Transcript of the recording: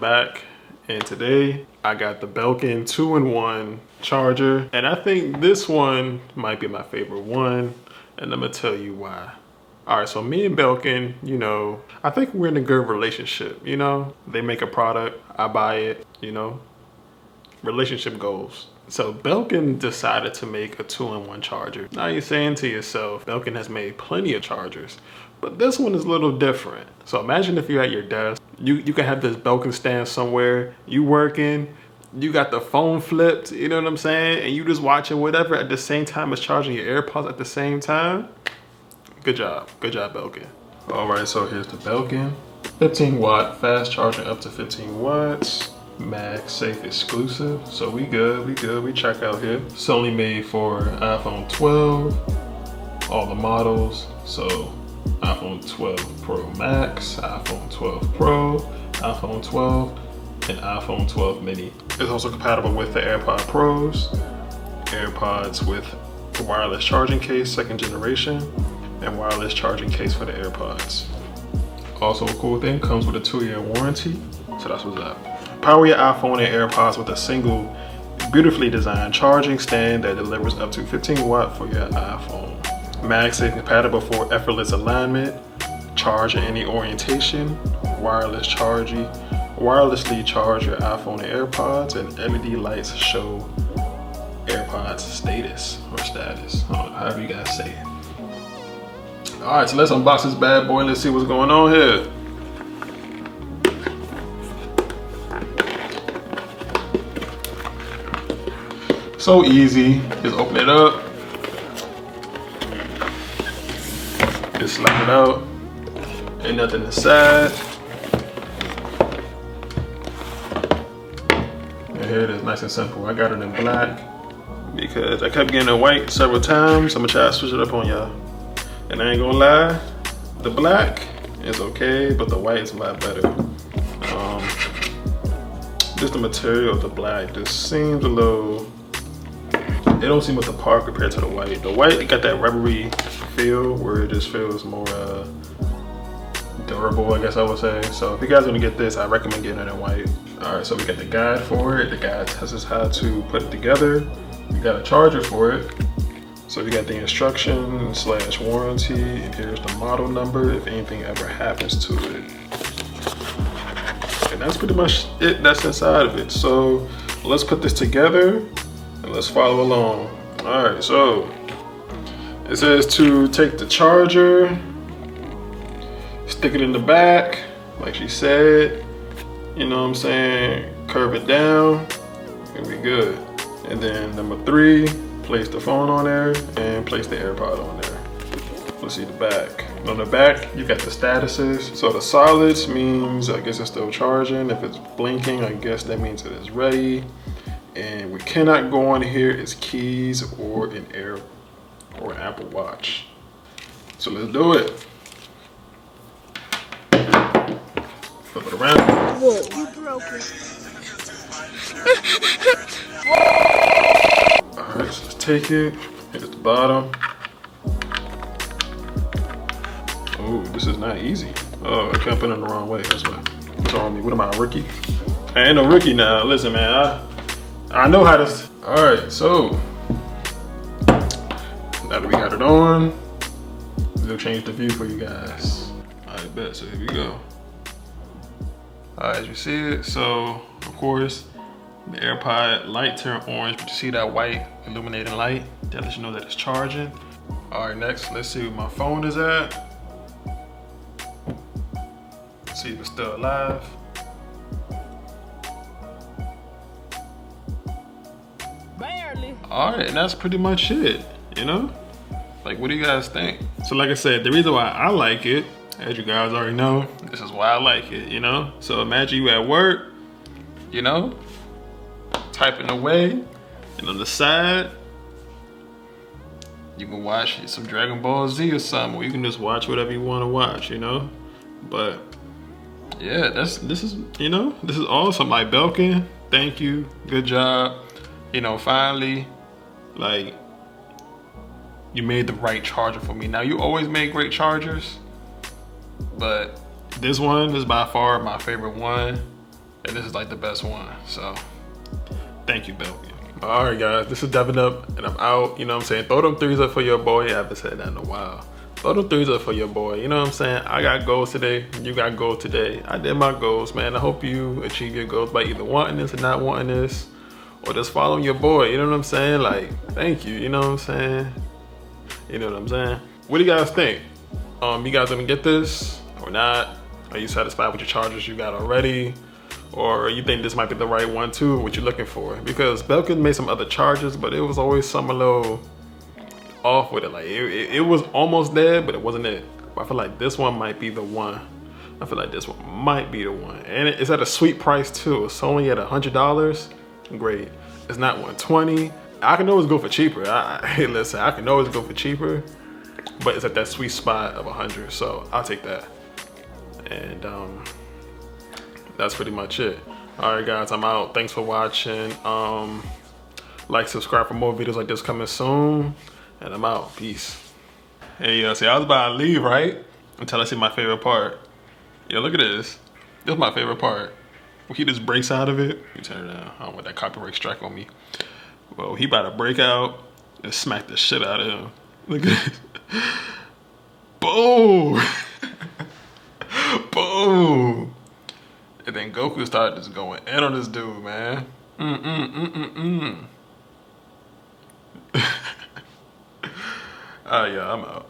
back, and today I got the Belkin 2-in-1 charger, and I think this one might be my favorite one, and I'm gonna tell you why. All right, so me and Belkin, you know, I think we're in a good relationship, you know? They make a product, I buy it, you know? Relationship goals. So Belkin decided to make a 2-in-1 charger. Now you're saying to yourself, Belkin has made plenty of chargers, but this one is a little different. So imagine if you're at your desk, you can have this Belkin stand somewhere, you working, you got the phone flipped, you know what I'm saying? And you just watching whatever at the same time as charging your AirPods at the same time. Good job Belkin. All right, so here's the Belkin. 15 watt, fast charging up to 15 watts. Magsafe exclusive, so we good, we check out here. It's only made for iPhone 12, all the models, so iPhone 12 Pro Max, iPhone 12 Pro, iPhone 12, and iPhone 12 mini. It's also compatible with the AirPod Pros, AirPods with wireless charging case, 2nd generation, and wireless charging case for the AirPods. Also a cool thing, comes with a 2-year warranty, so that's what's up. Power your iPhone and AirPods with a single, beautifully designed charging stand that delivers up to 15 watt for your iPhone. MagSafe compatible for effortless alignment, charge in any orientation, wirelessly charge your iPhone and AirPods, and LED lights show AirPods status or status, however you guys say it. All right, so let's unbox this bad boy and let's see what's going on here. So easy, just open it up, just slap it out, ain't nothing inside. And here it is, nice and simple. I got it in black because I kept getting it white several times. I'm gonna try to switch it up on y'all. And I ain't gonna lie, the black is okay, but the white is a lot better. Just the material of the black just seems a little, it don't seem up to par compared to the white. The white, it got that rubbery feel where it just feels more durable, I guess I would say. So if you guys are gonna get this, I recommend getting it in white. All right, so we got the guide for it. The guide tells us how to put it together. We got a charger for it. So we got the instruction/warranty, and here's the model number if anything ever happens to it. And that's pretty much it that's inside of it. So let's put this together and let's follow along. All right, so it says to take the charger, stick it in the back, like she said, you know what I'm saying, curve it down, and we good. And then number 3, place the phone on there and place the AirPod on there. Let's see the back. On the back, you got the statuses. So the solids means, I guess it's still charging. If it's blinking, I guess that means it is ready. And we cannot go on here is keys or an Apple Watch. So let's do it. Flip it around. Whoa, you broke it. Alright, so let's take it. Hit at the bottom. Oh, this is not easy. Oh, I can't put it in the wrong way. That's why. What's wrong with me? What am I, a rookie? I ain't no rookie now. Listen, man. I know how to. All right, so now that we got it on, we'll change the view for you guys. All right, bet. So here we go. All right, as you see it, so of course the AirPod light turned orange, but you see that white illuminating light that lets you know that it's charging. All right, next, let's see where my phone is at. See if it's still alive. Barely. All right, and that's pretty much it, you know? Like, what do you guys think? So like I said, the reason why I like it, as you guys already know, this is why I like it, you know? So imagine you at work, you know, typing away, and on the side, you can watch some Dragon Ball Z or something, or you can just watch whatever you want to watch, you know? But yeah, this is awesome. Like, Belkin, thank you, good job. You know, finally, like, you made the right charger for me. Now, you always make great chargers, but this one is by far my favorite one. and this is like the best one. So thank you, Belkin. All right, guys, this is Devin Up, and I'm out. You know what I'm saying? Throw them threes up for your boy. I haven't said that in a while. Throw them threes up for your boy. You know what I'm saying? I got goals today. You got goals today. I did my goals, man. I hope you achieve your goals by either wanting this or not wanting this, or just following your boy. You know what I'm saying? Like, thank you. You know what I'm saying? You know what I'm saying? What do you guys think? You guys gonna get this or not? Are you satisfied with your chargers you got already? Or you think this might be the right one too, what you're looking for? Because Belkin made some other chargers, but it was always some a little off with it. Like it was almost there, but it wasn't it. But I feel like this one might be the one. I feel like this one might be the one. And it's at a sweet price too. It's only at $100. Great. It's not $120. I can always go for cheaper. Hey, listen, I can always go for cheaper, but it's at that sweet spot of 100. So I'll take that. And that's pretty much it. All right, guys, I'm out. Thanks for watching. Like, subscribe for more videos like this coming soon. And I'm out. Peace. Hey, see, I was about to leave, right? Until I see my favorite part. Yo, look at this. This is my favorite part. When he just breaks out of it. Let me turn it down. I don't want that copyright strike on me. Well, he about to break out and smack the shit out of him. Look at this. Boom! Boom! And then Goku started just going in on this dude, man. Alright, yeah, I'm out.